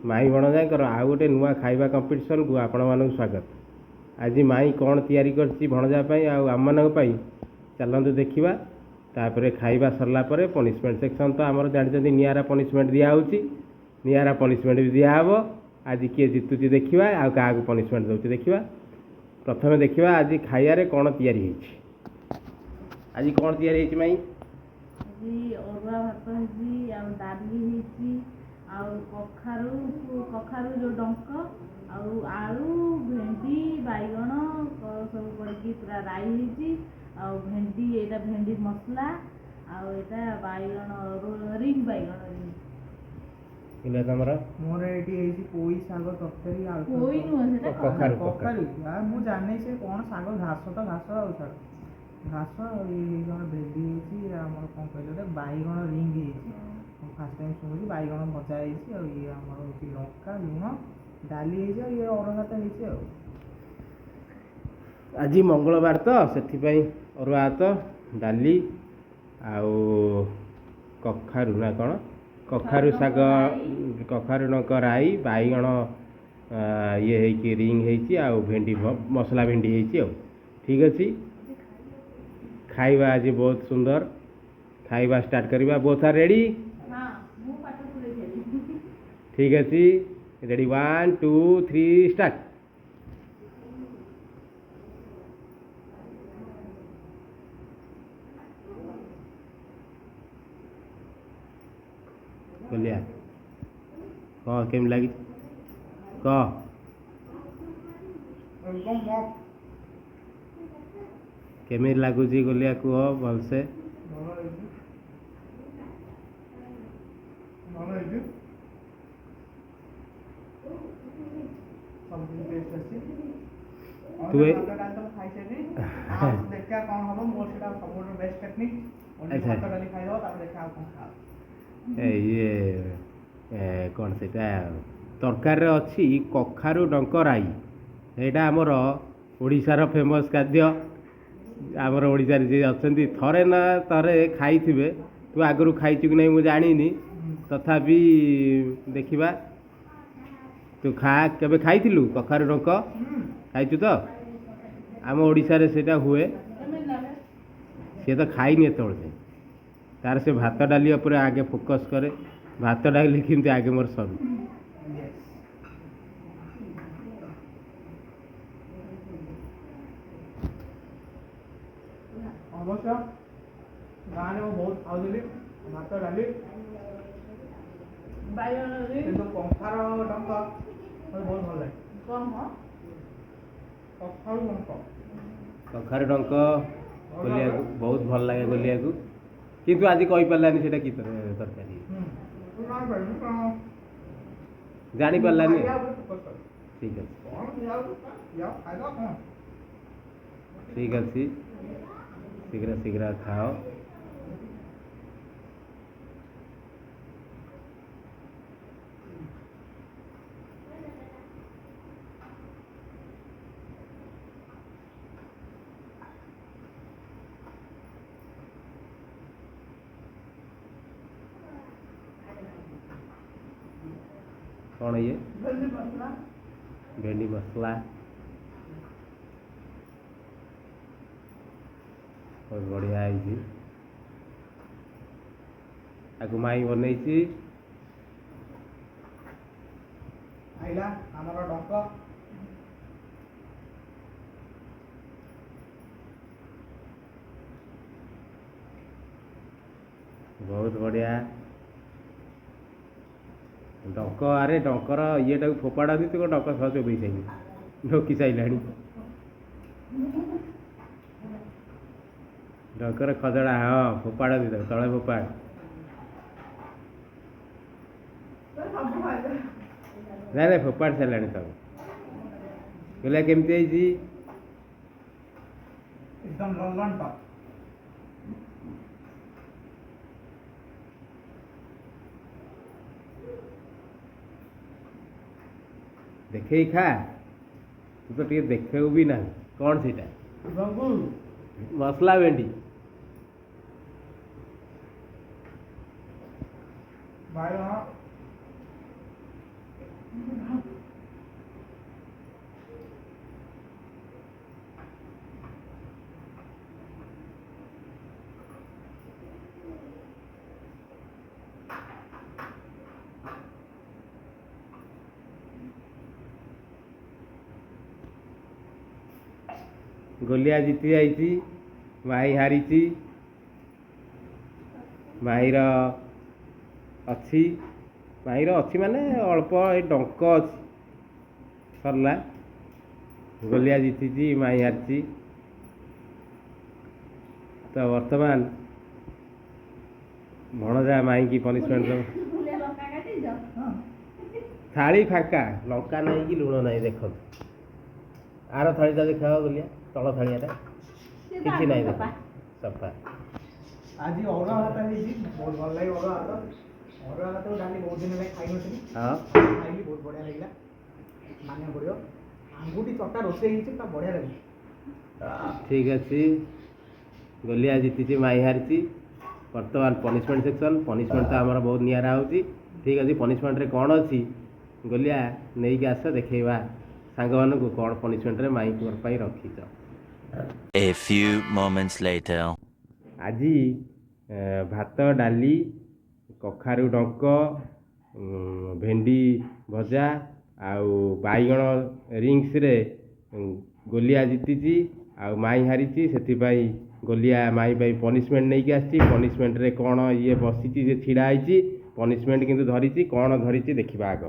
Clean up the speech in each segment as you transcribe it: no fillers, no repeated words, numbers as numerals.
माई भणजाकर आउ गोटे नुआ खाइबा कंपटीशन को आपण मानक स्वागत। आज माई कौन तैयारी करछि भणजापाई आम मानक पाई चलतु देखा। तापर खाइबा सरला परे पनिशमेंट सेक्शन तो आमर जानते निआरा पनिशमेंट दिया होछि, निआरा पनिशमेंट भी दियाहब। आज किए जितुची देखा आउ क्या पनिशमेंट दौर देखा। प्रथम देखा आज खाइबारे कौन तैयारी होछि। आज कौन तैयारी होछि माई? अरुआ भात होइछि आ डाली होइछि आ कखारू जो डंक आलू भेंडी बैगण सब पड़की पूरा राई होइछि आ भेंडी एटा भेंडी मसला आ एटा बैगण रिंग बैगण इला तमरा मोर एटी हेछि पोई साग तरकारी आ पोई नु सेटा कखारू यार मु जानै से कोन साग घास तो घास आ साग घास ये भेंडी होइछि हमर कोन कहले बैगण रिंग होइछि। फास्ट टाइम सुनी बैगण भजा होइछि और ये हमर होछि लंका लुण डाली होइछि ये अरुआ भात होइछि। और आज मंगलवार तो से अरुआ भात डाली आउ कखारू ना कौन कखारू साग कखारू नक राई बैगण ये है रिंग होइछि आउ भेंडी मसला भेंडी होइछि। ठीक अच्छे खाइबा आज बहुत सुंदर खाइबा स्टार्ट करवा। Both are ready? ठीक अच्छे रेडी 1 2 3 स्टार्ट। बोलिया कह केम लगी कह केमी लगुच गोलिया कह भलसे। तू ये कौन से तरकार अच्छी कखारू डंक राई यहाँ आमर ओडिशार फेमस खाद्य। आमर ओडिशार जी अच्छा थरे ना थरे खाई तू आगु खाई कि नहीं मुझे जानी तथापि देखा तू खा केबे खाइलु कखारू डंक खाइचु तो आम ओडिशारे सेटा हुए सी तो खाइनी एत तार से भात डाली उपर आगे फोकस करे भात डाली किमती आगे मोर सब अवश्य गाँव में बहुत खाऊली भात डाली किंतु कखार डंक बहुत भल लगे। कखारू डंक गोलिया बहुत भल लगे गोलिया को किंतु आज कही पारानी से कि तरकारी जानी पारानी। ठीक है ठीक अच्छे शीघ्र शीघ्र खाओ। कौन ये भेंडी मसला बहुत बढ़िया है। आगु माई बनई आइला हमर डंक बहुत बढ़िया डंक। अरे डंकर ये फोपाड़ा दी तो डंक सह चोबई साइल ढोकी साइला डंकर खदड़ा हाँ फोपाड़ा दी तले फोपाड़ ना ना फोपाड़ सारा सब बोला केमती एकदम ललन टॉप देखे खा तू तो टे देखा भी ना कौन सीटा मसला भेंडी ଗୋଲିଆ ଜିତି ଯାଇଛି, ମାଇ ହାରିଛି। ମାଇର ଅଛି, ମାଇର ଅଛି ମାନେ ଅଳ୍ପ ଏଇ ଡଙ୍କ ଅଛି। ସରିଲା, ଗୋଲିଆ ଜିତିଛି, ମାଇ ହାରିଛି। ତ ବର୍ତ୍ତମାନ ଭଣଜା ମାଇକି ପନିସମେଣ୍ଟ ଦେବ। ବୁଲିଆ ଲଙ୍କା କାଟିଛ? ହଁ ଥାଳି ଫାଙ୍କା, ଲଙ୍କା ନାହିଁ କି ଲୁଣ ନାହିଁ। ଦେଖନ୍ତୁ ଆର ଥାଳିଟା ଦେଖାଅ ଗୋଲିଆ, ତଳ ଥାଳିଆଟା କିଛି ନାହିଁ, ଦେଖ ସଫା। ଆଜି ଅରୁଆ ଭାତ ହେଇଛି, ବହୁତ ଭଲ ଲାଗେ ଅରୁଆ ଭାତ। ଅରୁଆ ଭାତ ଡାଲି ବହୁତ ଦିନ ହେଲା ଖାଇନଥିଲି, ହଁ ଖାଇଲି, ବହୁତ ବଢ଼ିଆ ଲାଗିଲା। ମାନିବାକୁ ପଡ଼ିବ, ଆଙ୍ଗୁଠି ଚଟା ରୋଷେଇ ହେଇଛି, ପୁରା ବଢ଼ିଆ ଲାଗୁଛି। ଠିକ୍ ଅଛି, ଗୋଲିଆ ଜିତିଛି, ମାଇ ହାରିଛି। ବର୍ତ୍ତମାନ ପନିସମେଣ୍ଟ ସେକ୍ସନ୍। ପନିସମେଣ୍ଟ ତ ଆମର ବହୁତ ନିଆରା ହେଉଛି। ଠିକ୍ ଅଛି, ପନିସମେଣ୍ଟରେ କ'ଣ ଅଛି ଗୋଲିଆ ନେଇକି ଆସ, ଦେଖେଇବା ସାଙ୍ଗମାନଙ୍କୁ କ'ଣ ପନିସମେଣ୍ଟରେ ମାଇଙ୍କ ପାଇଁ ରଖିଛ। A few moments later. ଆଜି ଭାତ, ଡାଲି, କଖାରୁ ଡଙ୍କ, ଭେଣ୍ଡି ଭଜା ଆଉ ବାଇଗଣ ରିଙ୍ଗସରେ ଗୋଲିଆ ଜିତିଛି ଆଉ ମାଇ ହାରିଛି। ସେଥିପାଇଁ ଗୋଲିଆ ମାଇ ପାଇଁ ପନିସମେଣ୍ଟ ନେଇକି ଆସିଛି। ପନିସମେଣ୍ଟରେ କ'ଣ ଇଏ ବସିଛି, ଯେ ଛିଡ଼ା ହେଇଛି, ପନିସମେଣ୍ଟ କିନ୍ତୁ ଧରିଛି। କ'ଣ ଧରିଛି ଦେଖିବା ଆଗ।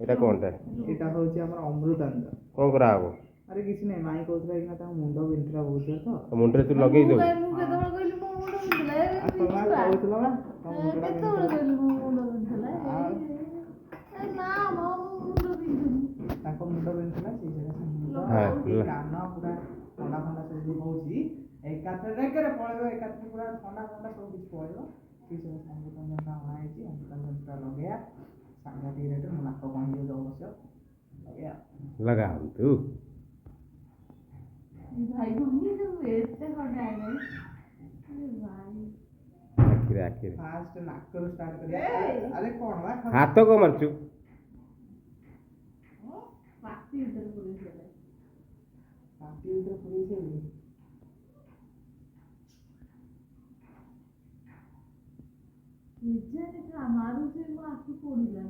ଏଇଟା କ'ଣଟା? ଏଇଟା ହେଉଛି ଆମର ଅମୃତାଞ୍ଜ। କ'ଣ କରାହବ? ଆରେ କିଛି ନାହିଁ, ମାଇଁ କହୁଥିଲା ଏଇନା ତାଙ୍କ ମୁଣ୍ଡ ବିନ୍ଧୁଥିଲା ବହୁତ ଜୋର ତ। ମୁଣ୍ଡରେ ତୁ ଲଗେଇ ଦବୁ। ମୁଁ କେତେବେଳେ କହିଲି ମୋ ମୁଣ୍ଡ ବିନ୍ଧୁଥିଲା? କହୁଥିଲା ବା ତମ ମୁଣ୍ଡଟା କେତେବେଳେ ବିନ୍ଧୁଥିଲା। କହିଲି ମୋ ମୁଣ୍ଡ ବିନ୍ଧୁଥିଲା? ଆଉ ନା ମୋ ମୁଣ୍ଡ ବିନ୍ଧୁନି। ତାଙ୍କ ମୁଣ୍ଡ ବିନ୍ଧୁଥିଲା, ସେଇ ଜାଗା ମୁଣ୍ଡ ହଁ, ଏଇ କାନ ପୁରା ଥଣ୍ଡା ଥଣ୍ଡା ସବୁ ଯୋଉ ହଉଛି, ଏକାଥରେ ପଳେଇବ, ଏକାଥରେ ପୁରା ଥଣ୍ଡା ଥଣ୍ଡା ସବୁ କିଛି ପଳେଇବ। ସେଇ ସବୁ ଅମୃତାଞ୍ଜନଟା ଅଣା ହେଇଛି, ଅମୃତାଞ୍ଜନଟା ଲଗେଇବା। ସାଂଘାତିକ ରେଟ୍, ମୋ ନାକ କ'ଣ ହେଇଯାଉଛି ଅବଶ୍ୟ, ଲଗେଇବା। ଲଗାନ୍ତୁ। ଭାଇ ଭଉଣୀ ସବୁ ଏତେ ଖଣ୍ଡେ ଆଇଲାଣି। ଭାଇ ଆଖିରେ ଆଖିରେ ଫାଷ୍ଟ ନାକରୁ ଷ୍ଟାର୍ଟ କରିବା। ଆରେ କ'ଣ ବା ହାତ କ'ଣ ମାରୁଛୁ? ପାଟି ଭିତରେ ପୁରେଇଦେଲେ। ପାଟି ଭିତରେ ପୁରେଇଛି। ନିଜେ ଖା ମାରୁଛି, ମୋ ଆଖି ପୋଡ଼ିଲା।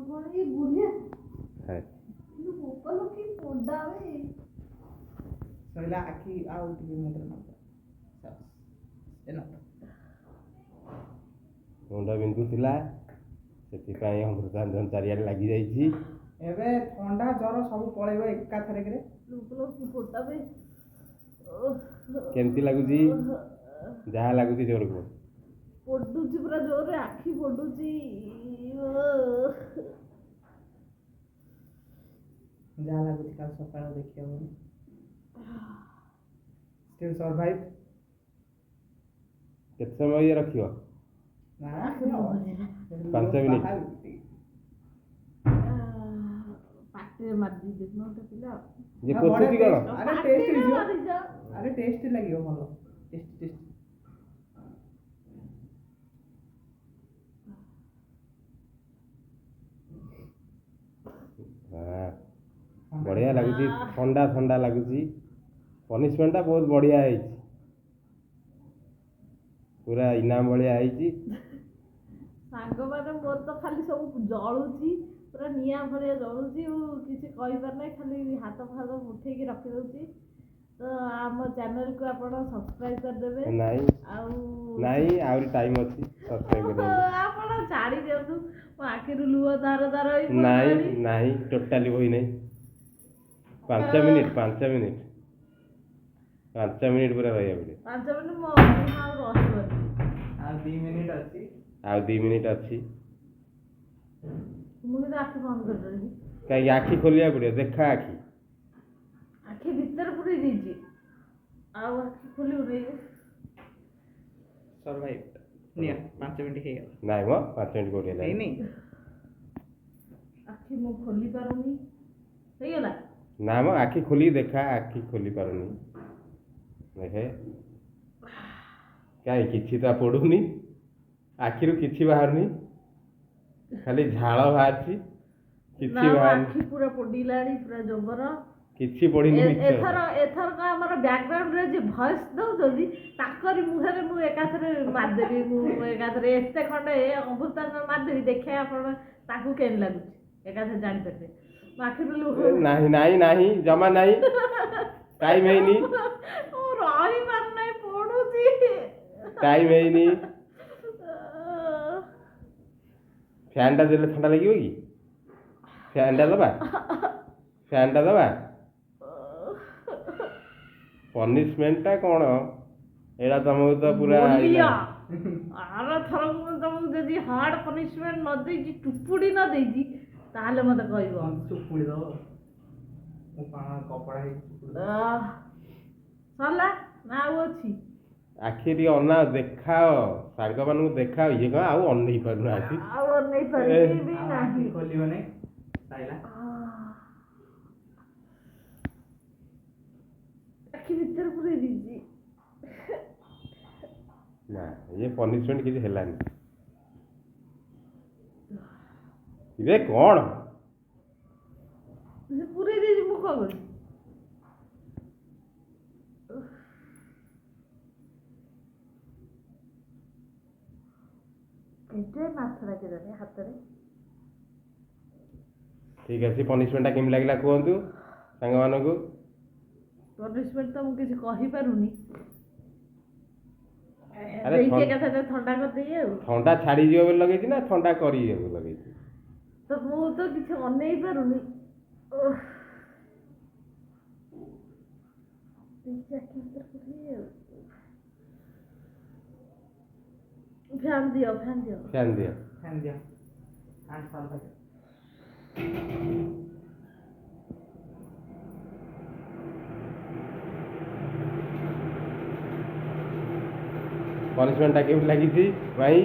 କ'ଣ ଇଏ ବୁଢ଼ିଆ ବୋପାଲୋ କି ପୋଡ଼ା ବେ। ସରିଲା, ଆଖି ଆଉ ଟିକେ ମୁଣ୍ଡରେ ନବ। ମୁଣ୍ଡ ବିନ୍ଧୁଥିଲା, ସେଥିପାଇଁ ଅମୃତାଞ୍ଜନ ଚାରିଆଡ଼େ ଲାଗିଯାଇଛି। ଏବେ ଥଣ୍ଡା ଜ୍ୱର ସବୁ ପଳେଇବ ଏକାଥରକରେ। ବୋପାଲୋ କି ପୋଡ଼ା ବେ। କେମିତି ଲାଗୁଛି? ଯାହା ଲାଗୁଛି ଜୋର କୁହ। ପୋଡୁଛି ପୁରା ଜୋରରେ, ଆଖି ପୋଡୁଛି। ଯାହା ଲାଗୁଛି କାଲି ସକାଳ ଦେଖି ହବନି। Steel survive. କେତେ ସମୟ ଇଏ ରଖିବ? ନା 5 ମିନିଟ୍। ପାଟିରେ ମାରି ଦେଇଛି ଗୋଟେ ପିଲା। ଯେ ପୋଛୁଛି କ'ଣ? ଆରେ ଟେଷ୍ଟ ହେଇଯିବ, ଆରେ ଟେଷ୍ଟ ଲାଗିବ, ଭଲ ଟେଷ୍ଟ। ବଢ଼ିଆ ଲାଗୁଛି, ଥଣ୍ଡା ଥଣ୍ଡା ଲାଗୁଛି। ପନିସମେଣ୍ଟଟା ବହୁତ ବଢ଼ିଆ ହେଇଛି, ପୁରା ଇନାମ ଭଳିଆ ହେଇଛି। ସାଙ୍ଗମାନେ ମୋର ତ ଖାଲି ସବୁ ଜଳୁଛି, ପୁରା ନିଆଁ ଭଳିଆ ଜଳୁଛି। କିଛି କହିପାରୁନାହିଁ, ଖାଲି ହାତ ଫାତ ଉଠେଇକି ରଖିଦେଉଛି। ତ ଆମ ଚ୍ୟାନେଲକୁ ଆପଣ ସବସ୍କ୍ରାଇବ୍ କରିଦେବେ। ନାଇଁ ଆଉ ନାଇଁ, ଆହୁରି ଟାଇମ୍ ଅଛି ସବସ୍କ୍ରାଇବ୍ କରିବା। ଆପଣ ଛାଡ଼ି ଦିଅନ୍ତୁ, ମୋ ଆଖିରୁ ଲୁହ ଧାର ଧାର ହେଇ ନାଇଁ ପଡ଼ିଲାଣି। ନାହିଁ, ଟୋଟାଲି ବହି ନାହିଁ। 5 ମିନିଟ୍ ପୁରା ରହିବାକୁ ପଡ଼ିବ। 5 ମିନିଟ୍ ମୋ ଆଉ ରହିବନି। ଆଉ 2 ମିନିଟ୍ ଅଛି। ଆଉ 2 ମିନିଟ୍ ଅଛି। ମୁଁ କିନ୍ତୁ ଆଖି ବନ୍ଦ କରିଦେବି। କାହିଁକି? ଆଖି ଖୋଲିବାକୁ ପଡ଼ିବ, ଦେଖା ଆଖି। ଆଖି ଭିତରେ ପୁରେଇ ଦେଇଛି, ଆଉ ଆଖି ଖୋଲିବନି। ସର୍ଭାଇଭ୍। ନିଅ, 5 ମିନିଟ୍ ହେଇଗଲା। ନାଇଁ ମ 5 ମିନିଟ୍ କୋଉଠି ହେଲା? ହେଇନି। ଆଖି ମୁଁ ଖୋଲି ପାରୁନି। ହେଇଗଲା। ନା ମ, ଆଖି ଖୋଲିକି ଦେଖା, ଆଖି ଖୋଲି ପାରୁନି। ଦେଖେ, କାହିଁ କିଛି ତ ପଡ଼ୁନି। ଆଖିରୁ କିଛି ବାହାରୁନି, ଖାଲି ଝାଳ ବାହାରିଛି, କିଛି ନା ମୋ ବାହାରୁନି, ଆଖି ପୁରା ପୋଡ଼ିଲାଣି ପୁରା ଜବର। କିଛି ପଡ଼ିନି ମିଛ। ଏଥରକ ଆମର ବ୍ୟାକଗ୍ରାଉଣ୍ଡରେ ଯିଏ ଭଏସ୍ ଦଉଛନ୍ତି ତାଙ୍କରି ମୁହଁରେ ମୁଁ ଏକାଥରେ ମାରିଦେବି। ମୁଁ ଏକାଥରେ ଏତେ ଖଣ୍ଡେ ଅମୃତାଞ୍ଜନ ମାରିଦେବି, ଦେଖେ ଆପଣ ତାଙ୍କୁ କେମିତି ଲାଗୁଛି ଏକାଥରେ ଜାଣିପାରିବେ। ମୋ ଆଖିରୁ ଲୁହ ନାହିଁ ନାହିଁ ନାହିଁ, ଜମା ନାହିଁ, ଟାଇମ୍ ହେଇନି, ମୁଁ ରହିପାରୁନାହିଁ, ପଡୁଛି। ଟାଇମ୍ ହେଇନି। ଫ୍ୟାନ୍ଟା ଦେଲେ ଥଣ୍ଡା ଲାଗିବ କି? ଫ୍ୟାନ୍ଟା ଦେବା, ଫ୍ୟାନ୍ଟା ଦେବା। ପନିସମେଣ୍ଟଟା କ'ଣ? ଏଇଟା ତମକୁ ତ ପୁରା ବଲିଆ। ଆର ଥରକ ମୁଁ ତମକୁ ଯଦି ହାର୍ଡ ପନିସମେଣ୍ଟ ନ ଦେଇଛି, ଚୁପୁଡ଼ି ନ ଦେଇଛି, ତାହେଲେ ମତେ କହିବ। ଚୁପୁଡ଼ି ଦବ, ମୁଁ କପଡ଼ା ହେଇକି ଚୁପୁଡ଼ି ଦବ। ସରିଲା ନା ଆଉ ଅଛି? ଆଖି ଟିକେ ଅନାଅ, ଦେଖାଅ, ସାଙ୍ଗମାନଙ୍କୁ ଦେଖାଅ। ଇଏ କ'ଣ ଆଉ ଅନେଇ ପାରୁନାହାନ୍ତି। ଆଉ ଅନେଇ ପାରିବି ବି ଆଉ ନାହିଁ। ଆଖି ଖୋଲିବନି, ସାଇଲା। ଆଖି ଭିତରେ ପୁରେଇ ଦେଇଛି। ନା, ଇଏ ପନିସମେଣ୍ଟ କିଛି ହେଲାନି। ଇଏ କ'ଣ? ସେ ପୁରେଇ ଦେଇଛି, ମୁଁ କ'ଣ କରିବି? କେତେ ମାଛ ରଖିଦେଲି ହାତରେ। ଠିକ୍ ଅଛି, ପନିସମେଣ୍ଟଟା କେମିତି ଲାଗିଲା କୁହନ୍ତୁ ସାଙ୍ଗମାନଙ୍କୁ। ପନିସମେଣ୍ଟ ତ ମୁଁ କିଛି କହିପାରୁନି। ଆରେ ଦେଇଛି ଏକାଥରେ ଥଣ୍ଡା କରିଦେଇ ଆଉ। ଥଣ୍ଡା ଛାଡ଼ିଯିବ ବୋଲି ଲଗେଇଛି ନା ଥଣ୍ଡା କରିଯିବ ବୋଲି ଲଗେଇଛି? ତ ମୁଁ ତ କିଛି ଅନେଇ ପାରୁନି। ଫ୍ୟାନ୍ ଦିଅ, ଫ୍ୟାନ୍ ଦିଅ। ଫ୍ୟାନ୍ ଦିଅ। ଫ୍ୟାନ୍ ଦିଅ। ଆଣ୍ଟ ସାଲ ପାଖେ। ପନିସମେଣ୍ଟଟା କେମିତି ଲାଗିଛି ଭାଇ?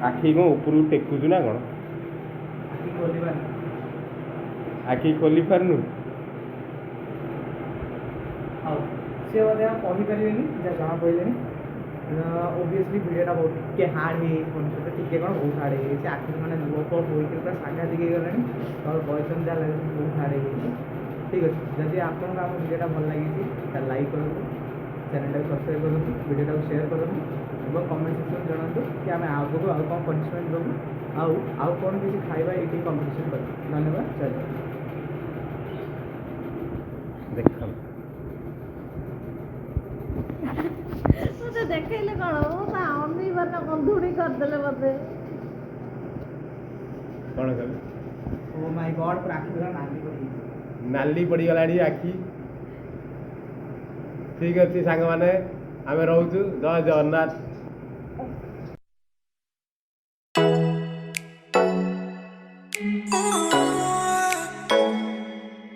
ଆଖି କ'ଣ ଉପରକୁ ଟେକୁଛୁ ନା କ'ଣ? ଆଖି ଖୋଲିବାନି। ଆଖି ଖୋଲି ପାରୁନୁ? ହଉ, ସେ ବୋଧେ ଆଉ କହିପାରିବେନି, ଯାହା ଜଣାପଡ଼ିଲେନି। ଓଭିୟସଲି ଭିଡ଼ିଓଟା ବହୁତ ଟିକେ ହାର୍ଡ଼ ହେଇଯାଇଛି, ପନିସମେଣ୍ଟ ଟିକେ କ'ଣ ବହୁତ ହାର୍ଡ଼ ହେଇଯାଇଛି। ଆଖି ମାନେ ଲୁହ ଫୁହ ହୋଇକି ପୁରା ସାଂଘାତିକ ହେଇଗଲାଣି। ତମର ବୟସ ଯାହା ଲାଗୁଛି ବହୁତ ହାର୍ଡ଼ ହେଇଯାଇଛି। ଠିକ୍ ଅଛି, ଯଦି ଆପଣଙ୍କୁ ଆମ ଭିଡ଼ିଓଟା ଭଲ ଲାଗିଛି ତାହେଲେ ଲାଇକ୍ କରନ୍ତୁ, ଚ୍ୟାନେଲଟାକୁ ସବସ୍କ୍ରାଇବ୍ କରନ୍ତୁ, ଭିଡ଼ିଓଟାକୁ ସେୟାର କରନ୍ତୁ ଏବଂ କମେଣ୍ଟ ସେକ୍ସନ୍ ଜଣାନ୍ତୁ କି ଆମେ ଆଗକୁ ଆଉ କ'ଣ ପନିସମେଣ୍ଟ ଦେବୁ, ଆଉ କ'ଣ କିଛି ଖାଇବା ଇଟିଂ କମ୍ପିଟିସନ୍ କରିବୁ। ଧନ୍ୟବାଦ, ଜୟ ଜଗନ୍ନାଥ। ଦେଖନ୍ତୁ ମତେ ଦେଖେଇଲେ କ'ଣ? ମୁଁ ତା ଅନେଇବାର ଗନ୍ଧୁଣି କରିଦେଲେ ମତେ। କ'ଣ କଲେ? ଓ ମାଇ ଗଡ୍, ପୁରା ଆଖି ପୁରା ନାଲି ପଡ଼ିଯାଇଛି। ନାଲି ପଡ଼ିଗଲାଣି ଆଖି। ଠିକ୍ ଅଛି ସାଙ୍ଗମାନେ, ଆମେ ରହୁଛୁ। ଜୟ ଜଗନ୍ନାଥ।